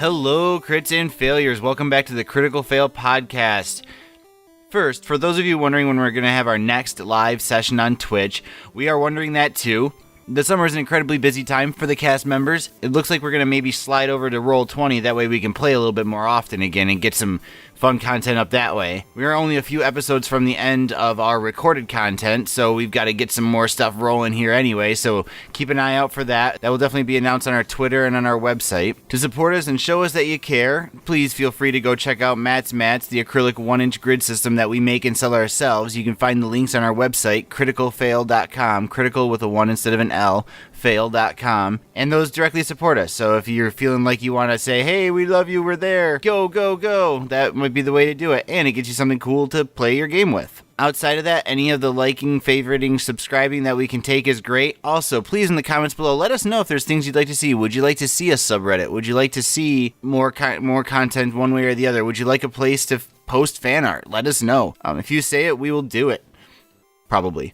Hello, crits and failures. Welcome back to the Critical Fail Podcast. First, for those of you wondering when we're going to have our next live session on Twitch, we are wondering that too. The summer is an incredibly busy time for the cast members. It looks like we're going to maybe slide over to Roll20, that way we can play a little bit more often again and get some fun content up that way. We are only a few episodes from the end of our recorded content, so we've got to get some more stuff rolling here anyway, so keep an eye out for that. That will definitely be announced on our Twitter and on our website. To support us and show us that you care, please feel free to go check out Matt's Mats, the acrylic 1-inch grid system that we make and sell ourselves. You can find the links on our website, criticalfail.com, critical with a 1 instead of an L, fail.com, and those directly support us. So if you're feeling like you want to say, hey, we love you, we're there, go, go, go, that might be the way to do it, and it gets you something cool to play your game with. Outside of that, any of the liking, favoriting, subscribing that we can take is great. Also, please in the comments below, let us know if there's things you'd like to see. Would you like to see a subreddit? Would you like to see more content one way or the other? Would you like a place to post fan art? Let us know. If you say it, we will do it. Probably.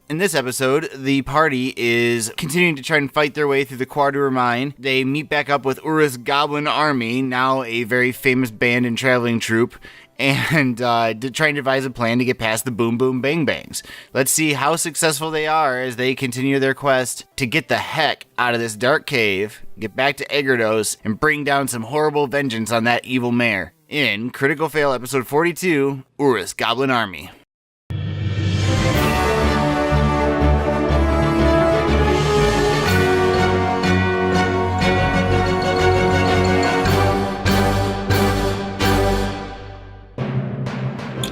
In this episode, the party is continuing to try and fight their way through the Quadra Mine. They meet back up with Oorith's Goblin Army, now a very famous band and traveling troupe, and try and devise a plan to get past the Boom Boom Bang Bangs. Let's see how successful they are as they continue their quest to get the heck out of this dark cave, get back to Egerdos, and bring down some horrible vengeance on that evil mayor. In Critical Fail Episode 42, Oorith's Goblin Army.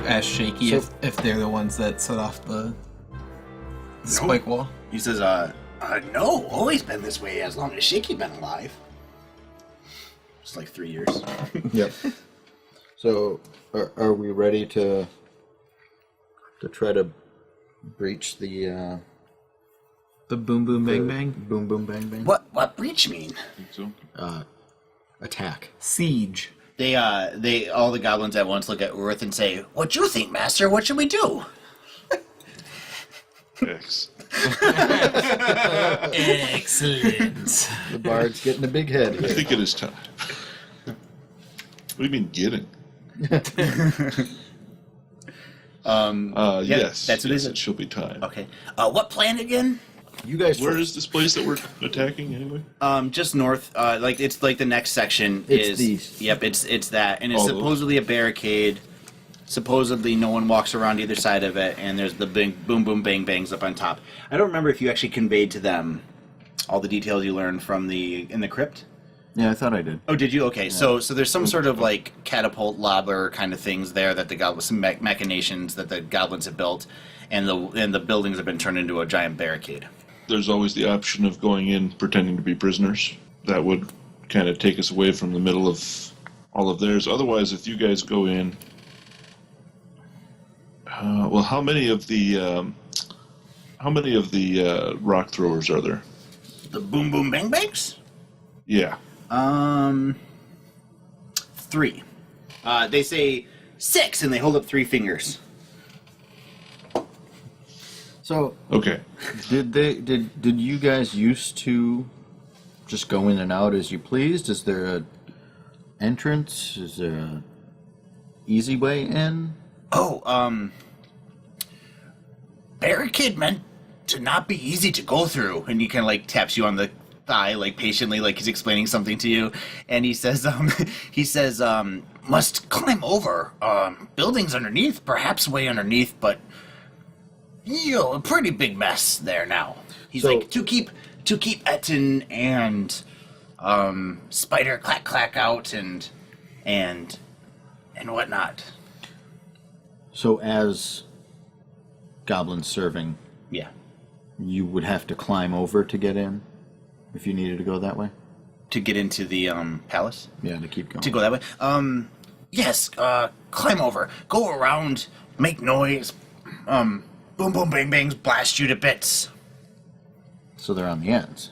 Ask Shaky if they're the ones that set off the spike wall. He says, no, always been this way as long as Shaky's been alive. It's like 3 years. Yep. So, are we ready to try to breach the Boom Boom Bang Bang? Boom Boom Bang Bang? What breach mean? I think so. Attack. Siege. They all the goblins at once look at Oorith and say, "What you think, Master? What should we do?" X. Excellent. The bard's getting a big head I here. think it is time. What do you mean getting? Yes. that's what yes, it it shall be time. Okay. What plan again? You guys Where is this place that we're attacking anyway? Just north. It's like the next section It's is. these. Yep, it's that, and it's All those. supposedly a barricade. Supposedly, no one walks around either side of it, and there's the big boom boom bang bangs up on top. I don't remember if you actually conveyed to them all the details you learned from in the crypt. Yeah, I thought I did. Oh, did you? Okay, so there's some sort of like catapult lobber kind of things there that the goblins, some machinations that the goblins have built, and the buildings have been turned into a giant barricade. There's always the option of going in pretending to be prisoners. That would kind of take us away from the middle of all of theirs. Otherwise, if you guys go in, well, how many of the rock throwers are there? The boom boom bang bangs? Yeah. 3. They say 6, and they hold up 3 fingers. So, Okay. did you guys used to just go in and out as you pleased? Is there a entrance? Is there a easy way in? Oh, barricade meant to not be easy to go through, and he kind of like taps you on the thigh, like patiently, like he's explaining something to you, and he says, must climb over, buildings underneath, perhaps way underneath, but a pretty big mess there now. He's So- like, to keep Etten and, Spider Clack Clack out, and whatnot. So, as goblins serving, Yeah. you would have to climb over to get in if you needed to go that way? To get into the, palace? Yeah, to keep going. To go that way? Yes, climb over. Go around, make noise. Boom boom bang bangs blast you to bits. So they're on the ends,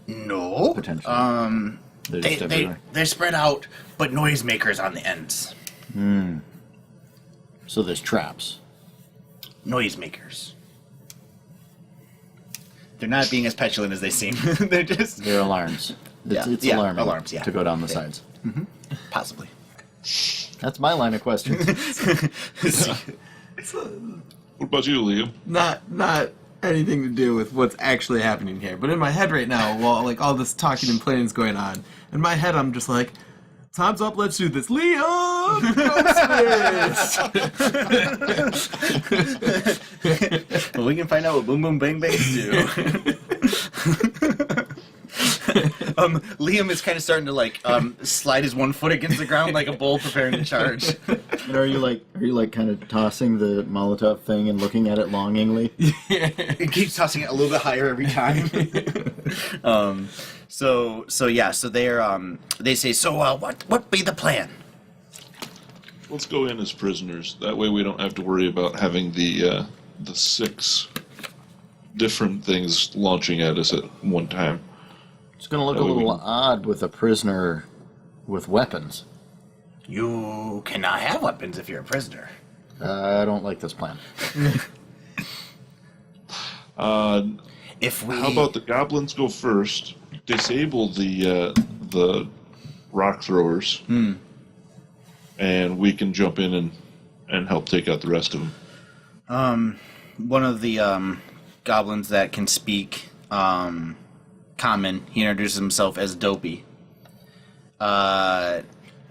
No. potentially. They're just everywhere. They're spread out, but noisemakers on the ends. So there's traps. Noisemakers. They're not being as petulant as they seem. They're just... They're alarms. It's Yeah, alarming alarms, yeah. to go down the sides. Possibly. That's my line of questions. What about you, Liam? Not anything to do with what's actually happening here, but in my head right now, while like all this talking and planning is going on, in my head I'm just like, time's up, let's do this. Liam! Well, we can find out what Boom Boom Bang Bangs do. Liam is kind of starting to like slide his one foot against the ground like a bull preparing to charge. And are you like kind of tossing the Molotov thing and looking at it longingly? It keeps tossing it a little bit higher every time. So they say, what be the plan? Let's go in as prisoners. That way we don't have to worry about having the 6 different things launching at us at one time. It's going to look a little odd with a prisoner with weapons. You cannot have weapons if you're a prisoner. I don't like this plan. If we How about the goblins go first, disable the rock throwers, and we can jump in and help take out the rest of them. one of the goblins that can speak common, he introduces himself as Dopey.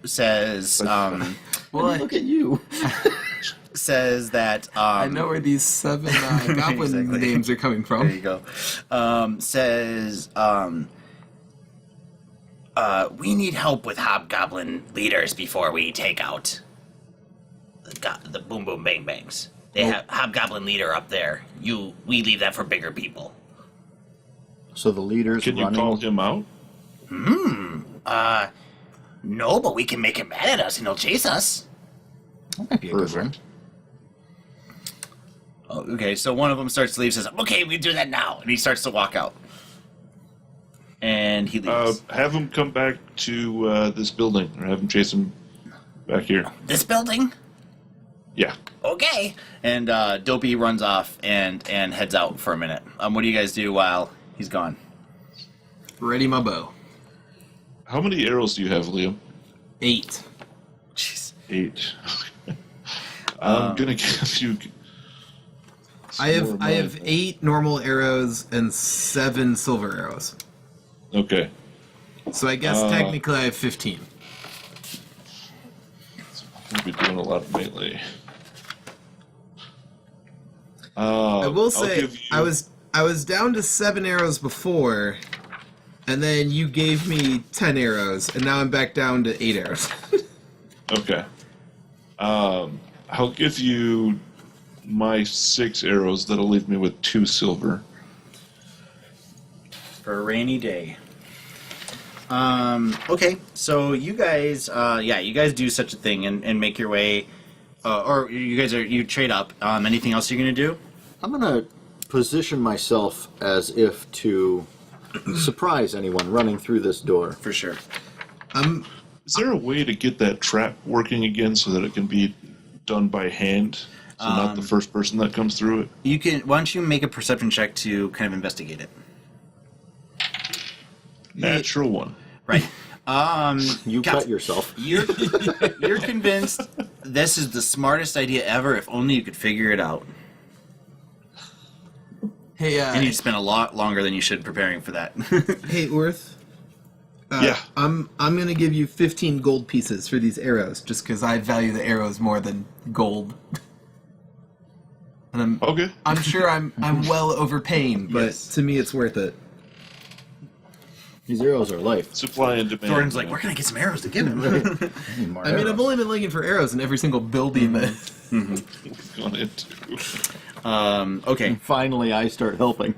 Says Well, Look at you. says that I know where these 7 goblin Exactly. names are coming from. there you go. Says we need help with hobgoblin leaders before we take out the Boom Boom Bang Bangs. They have hobgoblin leader up there. We leave that for bigger people. So the leader's Can you running. call him out? No, but we can make him mad at us and he'll chase us. That might be a good one. Perfect. Oh, okay, so one of them starts to leave, says, okay, we do that now. And he starts to walk out. And he leaves. Have him come back to this building, or have him chase him back here. This building? Yeah. Okay. And Dopey runs off and heads out for a minute. What do you guys do while he's gone? Ready my bow. How many arrows do you have, Liam? 8. Jeez. 8. I'm gonna give you. I have 8 normal arrows and 7 silver arrows. Okay. So I guess technically I have 15. We've been doing a lot of melee. I will I'll say give you- I was down to 7 arrows before, and then you gave me 10 arrows, and now I'm back down to 8 arrows. Okay. I'll give you my 6 arrows. That'll leave me with 2 silver. For a rainy day. Okay, so you guys, you guys do such a thing and make your way, or you trade up. Anything else you're gonna do? I'm gonna position myself as if to surprise anyone running through this door. For sure. Is there a way to get that trap working again so that it can be done by hand? So not the first person that comes through it? You can. Why don't you make a perception check to kind of investigate it? Natural one. Right. You Got- cut yourself. You're convinced this is the smartest idea ever. If only you could figure it out. Hey, And you spent a lot longer than you should preparing for that. hey, Oorith. Yeah. I'm gonna give you 15 gold pieces for these arrows, just because I value the arrows more than gold. And Okay. I'm sure I'm well overpaying, but Yes. to me it's worth it. These arrows are life. Supply and demand. Thornton's like, where can I get some arrows to give him? I need more I mean, arrows. I've only been looking for arrows in every single building that. Gone into. Okay. Finally, I start helping.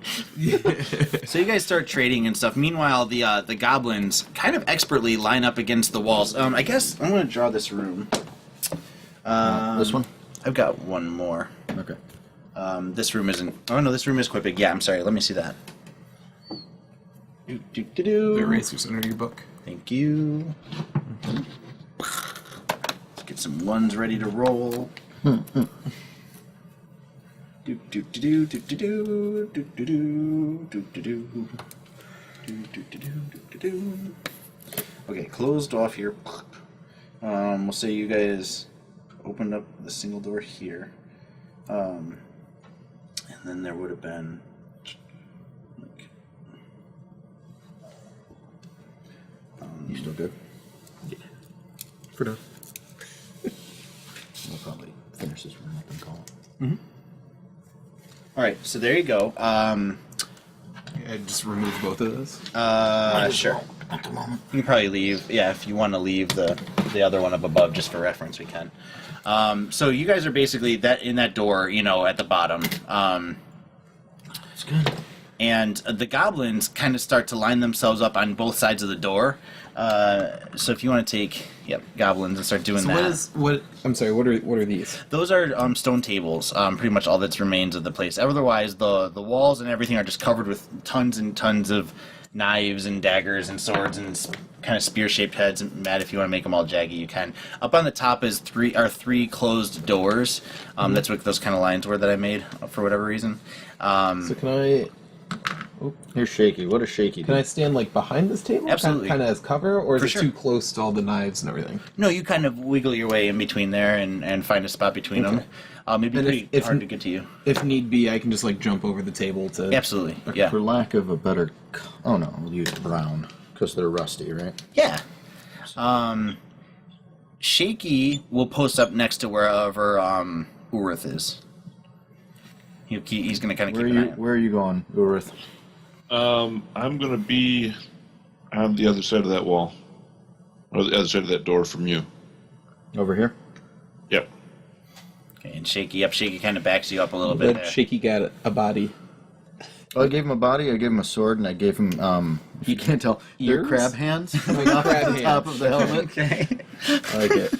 So you guys start trading and stuff. Meanwhile, the goblins kind of expertly line up against the walls. I guess I'm going to draw this room. This one? I've got one more. Okay. This room isn't. Oh no, this room is quite big. Yeah, I'm sorry. Let me see that. The erasers under your book. Thank you. Let's get some ones ready to roll. Okay, closed off here. We'll say you guys opened up the single door here. And then there would have been... You still good? For now. We'll probably finish this room up and call it. All right, so there you go. I just remove both of those. Sure. At the moment. You can probably leave. Yeah, if you want to leave the other one up above just for reference, we can. So you guys are basically in that door, at the bottom. It's good. And the goblins kind of start to line themselves up on both sides of the door. So if you want to take, goblins and start doing So that. I'm sorry. What are these? Those are stone tables. Pretty much all that's remains of the place. Otherwise, the walls and everything are just covered with tons and tons of knives and daggers and swords and kind of spear-shaped heads. Matt, if you want to make them all jaggy, you can. Up on the top is three closed doors. That's what those kind of lines were that I made for whatever reason. So can I? Here's Shaky. What does Shaky do? Can I stand behind this table? Absolutely. Kind of as cover, or is For it sure. too close to all the knives and everything? No, you kind of wiggle your way in between there and find a spot between them. It'd be And pretty if- hard to get to you. If need be, I can just jump over the table to. Absolutely, yeah. For lack of a better... Oh, no. We'll use brown. Because they're rusty, right? Yeah. Shaky will post up next to wherever Oorith is. He's going to kind of keep an eye on. Where are you going, Oorith? I'm going to be on the other side of that wall. Or the other side of that door from you. Over here? Yep. Okay, and Shaky kind of backs you up a little bit That there. Shaky got a body. Well, I gave him a body, I gave him a sword, and I gave him, if you can't tell, they're Ears? crab hands. Crab on hands. top of the helmet. Okay. I like it.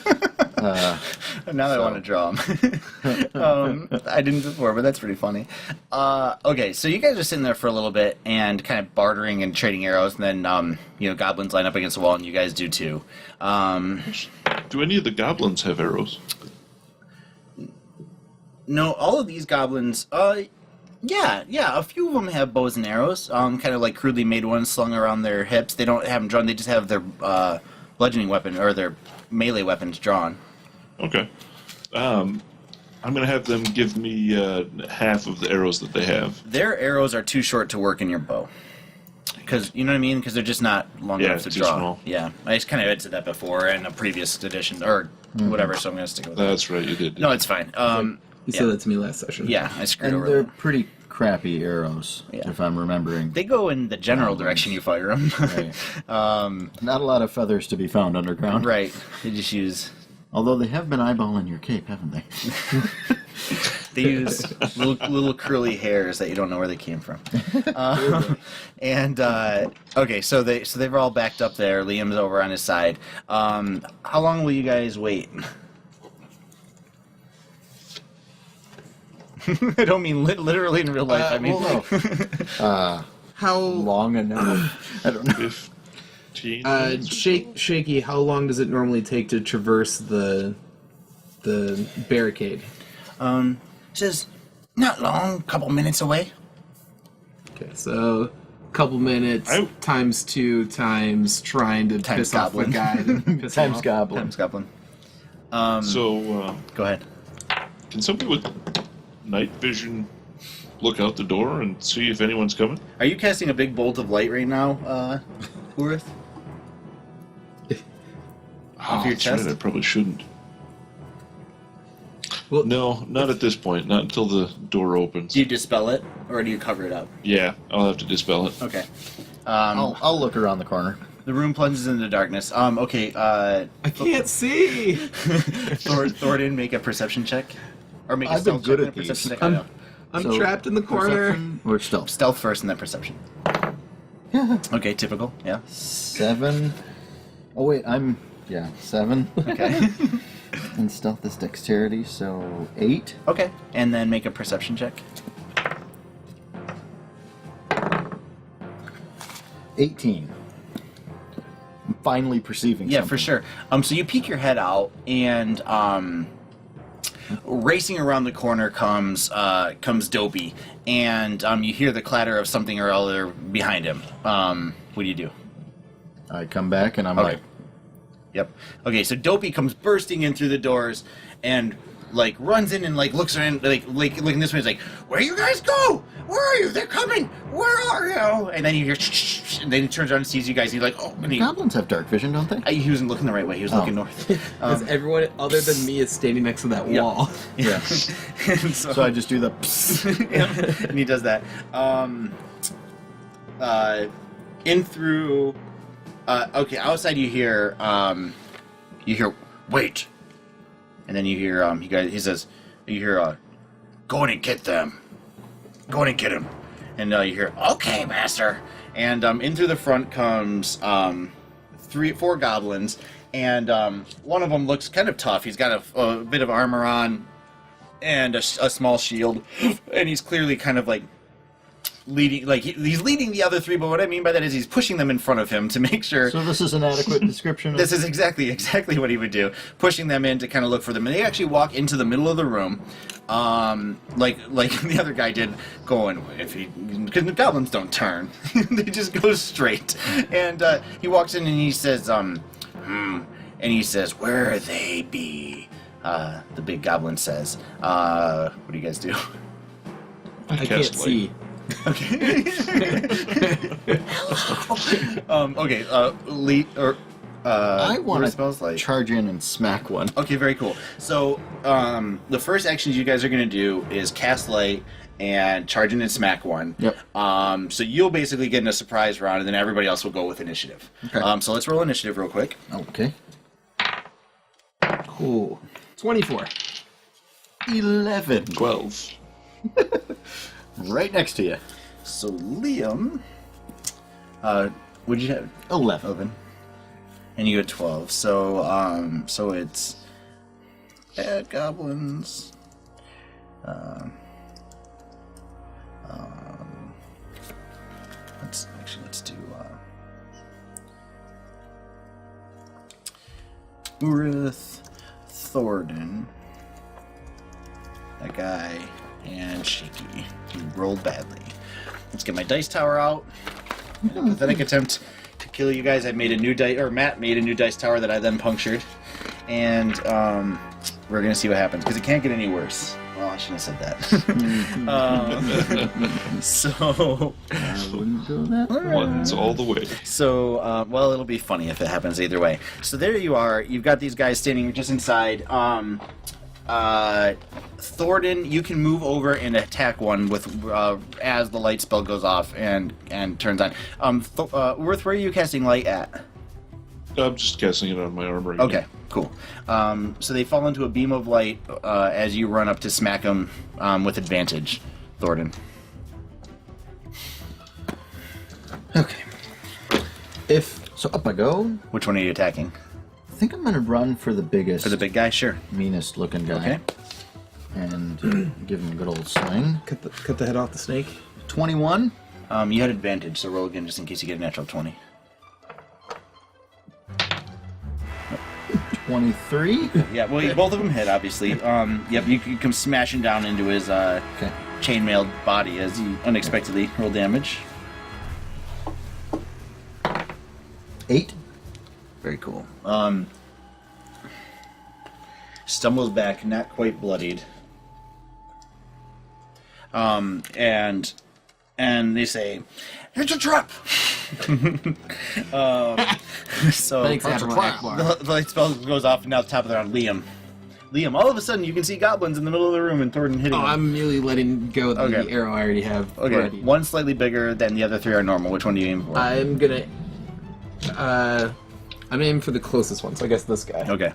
Now I want to draw him. I didn't before, but that's pretty funny. Okay, so you guys are sitting there for a little bit and kind of bartering and trading arrows, and then goblins line up against the wall, and you guys do too. Do any of the goblins have arrows? No, all of these goblins. Yeah. A few of them have bows and arrows. Kind of like crudely made ones slung around their hips. They don't have them drawn. They just have their bludgeoning weapon or their melee weapons drawn. Okay. I'm going to have them give me half of the arrows that they have. Their arrows are too short to work in your bow. Because, you know what I mean? Because they're just not long Yeah, enough to too draw. small. Yeah, I just kind of had said that before in a previous edition, or whatever, so I'm going to stick with that. That's right, you did. No, it's fine. You said that to me last session. Yeah, I screwed And over they're them. pretty crappy arrows, Yeah. if I'm remembering. They go in the general direction you fire them. Right. Not a lot of feathers to be found underground. Right. They just use... Although they have been eyeballing your cape, haven't they? They use little curly hairs that you don't know where they came from. Okay, so they've all backed up there. Liam's over on his side. How long will you guys wait? I don't mean literally in real life. I mean, How Long enough. I don't know. 15 minutes or so? Shaky? How long does it normally take to traverse the barricade? says not long, couple minutes away. Okay, so a couple minutes I- times 2 times trying to Times piss off the goblin. guy. That piss him Times off. Goblin. Times Goblin. So, Go ahead. can somebody with night vision look out the door and see if anyone's coming? Are you casting a big bolt of light right now, Oorith? Off your That's right, chest? I probably shouldn't. Well, No, not at this point. Not until the door opens. Do you dispel it, or do you cover it up? Yeah, I'll have to dispel it. Okay. I'll look around the corner. The room plunges into darkness. Okay, I can't see. Thornton, make a perception check. Or make a I've been stealth good check at and a perception these. check. I know. I'm So, trapped in the corner. Perception or stealth? Stealth first and then perception. Okay, typical, yeah. 7. Oh wait, 7. Okay. And stealth is dexterity, so 8. Okay, and then make a perception check. 18. I'm finally perceiving Yeah, something. for sure. So you peek your head out, and Racing around the corner comes Dopey, and you hear the clatter of something or other behind him. What do you do? I come back and I'm Okay. like, Yep. Okay, so Dopey comes bursting in through the doors and like runs in and like looks around like looking this way. He's like, "Where you guys go? Where are you? They're coming. Where are you?" And then you hear, shh, and then he turns around and sees you guys. And he's like, "Oh!" And goblins have dark vision, don't they? he wasn't looking the right way. He was looking north. Because everyone other than me is standing next to that Yep. wall. Yeah. And So I just do the psst. yeah, and he does that. In through. Okay, outside you hear. Wait, and then you hear. He says, you hear. Go in and get them. Go in and get him. And you hear, "Okay, master." And in through the front comes 4 goblins, and one of them looks kind of tough. He's got a bit of armor on and a small shield, and he's clearly kind of like leading, like he's leading the other 3. But what I mean by that is he's pushing them in front of him to make sure. So this is an adequate description of... This is exactly what he would do, pushing them in to kind of look for them, and they actually walk into the middle of the room, like the other guy did, going because the goblins don't turn, they just go straight, and he walks in and he says, and he says, "Where they be?" The big goblin says, "What do you guys do?" I can't cast light. see. Okay. Okay. I want what to smells like. charge in and smack one. Okay, very cool. So, the first actions you guys are going to do is cast light and charge in and smack one. Yep. So you'll basically get in a surprise round, and then everybody else will go with initiative. Okay. So let's roll initiative real quick. Okay. Cool. 24. 11. 12. Right next to you. So Liam, what'd you have? 11. And you had 12. So, so it's bad goblins. Let's do Oorith, Thornton, that guy, and Shaky. He rolled badly. Let's get my dice tower out. In a pathetic attempt to kill you guys, I made a new dice, or Matt made a new dice tower that I then punctured, and we're gonna see what happens because it can't get any worse. Well, I shouldn't have said that. So, I wouldn't go that far. Ones all the way. so well, it'll be funny if it happens either way. So there you are. You've got these guys standing just inside. Thornton, you can move over and attack one with as the light spell goes off and turns on. Oorith, where are you casting light at? I'm just casting it on my armor again. Okay, cool. So they fall into a beam of light as you run up to smack them with advantage, Thornton. Okay. So up I go. Which one are you attacking? I think I'm going to run for the biggest, For the big guy? Sure. meanest looking guy. Okay. And give him a good old swing. Cut the head off the snake. 21. You had advantage, so roll again just in case you get a natural 20. 23. Yeah, well, both of them hit, obviously. Yep, you come smashing down into his Okay. chainmailed body as he unexpectedly roll damage. 8. Very cool. Stumbles back, not quite bloodied. And they say, "It's a trap." So Thanks, Admiral Akbar. the light spell goes off, and now the top of the round, Liam. All of a sudden, you can see goblins in the middle of the room, and Thornton hitting Oh, them. I'm immediately letting go of the Okay. arrow I already have. Okay, ready. one slightly bigger than the other 3 are normal. Which one do you aim for? I'm gonna. I'm aiming for the closest one, so I guess this guy. Okay.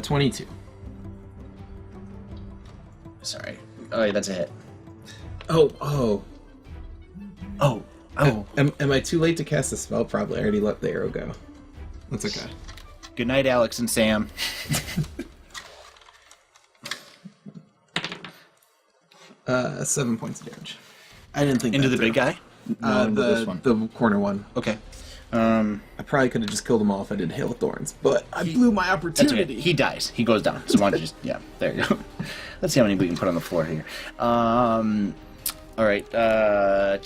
22. Sorry. Oh, yeah, that's a hit. Oh. Oh. Am I too late to cast the spell? Probably. I already let the arrow go. That's okay. Good night, Alex and Sam. 7 points of damage. I didn't think Into that the big through. guy? No, into this one. The corner one. Okay. I probably could have just killed them all if I did Hail of Thorns, but I blew my That's opportunity. okay. He dies. He goes down. So why don't you just... Yeah, there you go. Let's see how many we can put on the floor here. All right. That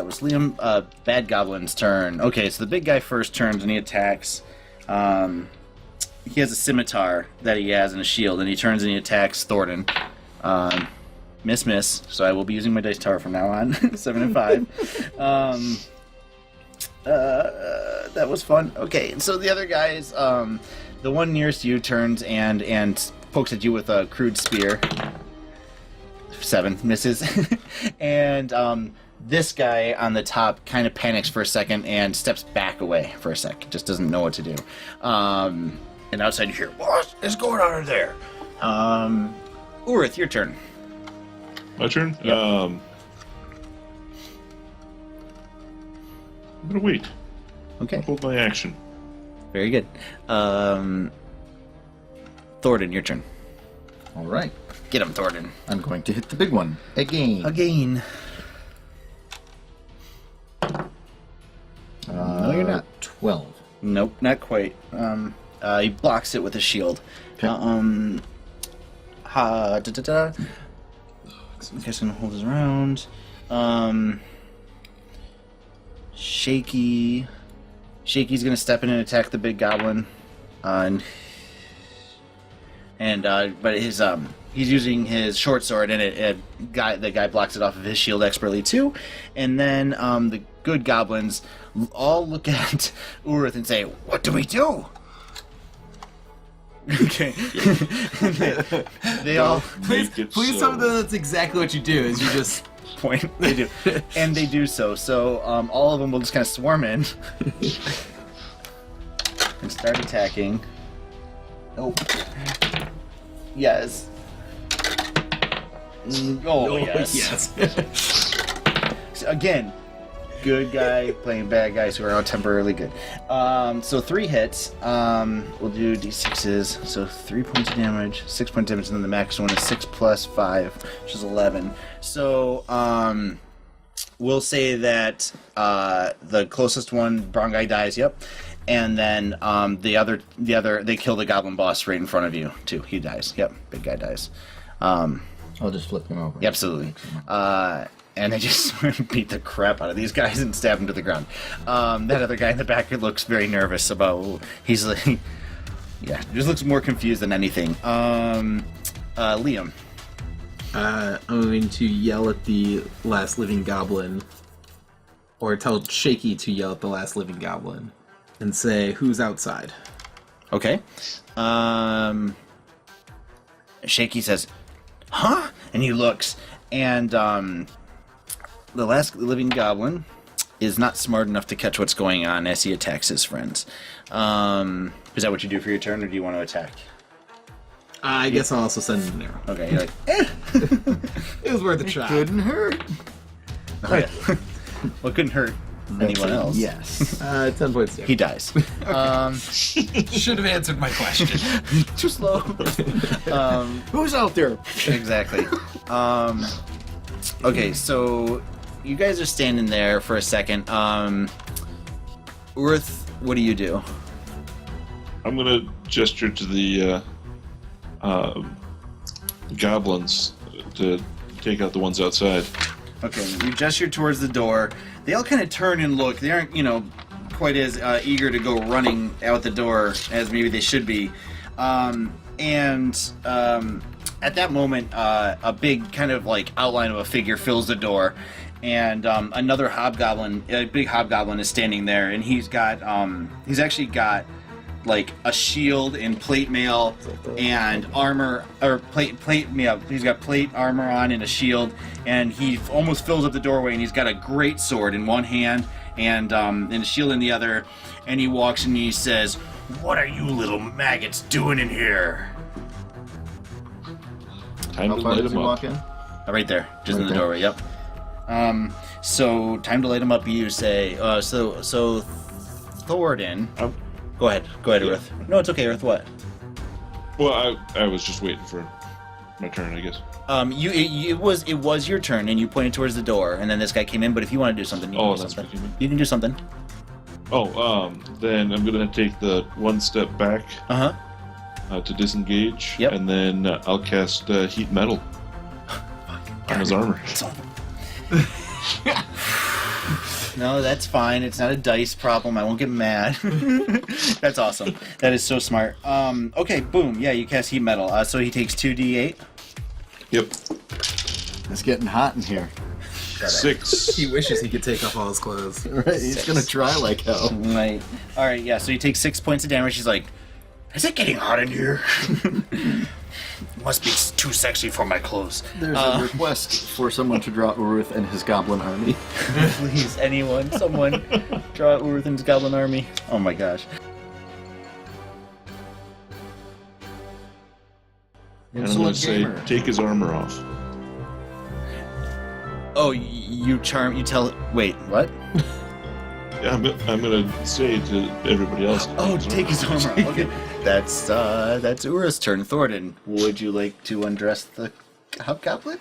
was Liam. Bad Goblin's turn. Okay, so the big guy first turns and he attacks. He has a scimitar that he has and a shield, and he turns and he attacks Thornton. Miss. So I will be using my dice tower from now on. 7 and 5. That was fun. Okay, so the other guys, the one nearest you turns and pokes at you with a crude spear. 7 misses. And this guy on the top kind of panics for a second and steps back away for a sec. Just doesn't know what to do. And outside you hear, what is going on in there? Oorith, your turn. My turn? Yep. I'm gonna wait. Okay, Hold my action. very good. Thornton, your turn. All right. Get him, Thornton. I'm going to hit the big one again. Again. No, you're not. 12. Nope, not quite. He blocks it with a shield. Okay. I'm just gonna hold his round. Shaky's gonna step in and attack the big goblin. But he's using his short sword, and the guy blocks it off of his shield expertly too. And then the good goblins all look at Oorith and say, "What do we do?" Okay. they all Please tell me that that's exactly what you do, is you just... point. They do, and they do so. So all of them will just kind of swarm in and start attacking. Oh, yes. Oh, yes. So, again, good guy playing bad guys who are out temporarily good. So 3 hits. We'll do d6s. So 3 points of damage, 6 points of damage, and then the max one is 6 plus 5, which is 11. So we'll say that the closest one, brown guy, dies. Yep. And then the other, they kill the goblin boss right in front of you too. He dies. Yep. Big guy dies. I'll just flip him over. Absolutely. And they just beat the crap out of these guys and stab them to the ground. That other guy in the back looks very nervous about... He's like... Yeah, just looks more confused than anything. Liam. I'm going to yell at the last living goblin, or tell Shaky to yell at the last living goblin, and say, "Who's outside?" Okay. Shaky says, "Huh?" And he looks, and the last living goblin is not smart enough to catch what's going on as he attacks his friends. Is that what you do for your turn, or do you want to attack? I guess I'll also send an arrow. Okay, you're like, It was worth a try. Couldn't hurt. oh, yeah. Well, it couldn't hurt anyone else. Yes. 10 points. He dies. Should have answered my question. Too slow. Who's out there? Exactly. Okay, so you guys are standing there for a second. Oorith, what do you do? I'm gonna gesture to the goblins to take out the ones outside. Okay, you gesture towards the door. They all kind of turn and look. They aren't, quite as eager to go running out the door as maybe they should be. At that moment, a big kind of like outline of a figure fills the door, and another hobgoblin, a big hobgoblin, is standing there, and he's actually got like a shield and plate mail and armor, or plate. Yeah, he's got plate armor on and a shield, and he almost fills up the doorway. And he's got a great sword in one hand and a shield in the other. And he walks and he says, "What are you little maggots doing in here?" Time How to far light does he them walk up. in? Right there, just in Right the there. doorway. Yep. So time to light him up. You say, so Thornton. Go ahead, Oorith. No, it's okay, Oorith. What? Well, I was just waiting for my turn, I guess. It was your turn, and you pointed towards the door, and then this guy came in. But if you want to do something, you can do that's something. what you mean. You can do something. Then I'm gonna take the one step back to disengage, Yep. and then I'll cast heat metal on his armor. No, that's fine. It's not a dice problem. I won't get mad. That's awesome. That is so smart. Okay, boom. Yeah, you cast heat metal. So he takes 2d8. Yep. It's getting hot in here. 6. He wishes he could take off all his clothes. Right, he's gonna try like hell. Right. All right. Yeah. So he takes 6 points of damage. He's like, "Is it getting hot in here? Must be too sexy for my clothes." There's a request for someone to draw Oorith and his goblin army. Please, someone, draw Oorith and his goblin army. Oh my gosh. And I'm gonna say, take his armor off. Oh, you charm. You tell. Wait, what? Yeah, I'm gonna say to everybody else. Oh, take his armor off. Okay. That's Urah's turn. Thornton, would you like to undress the hobgoblin?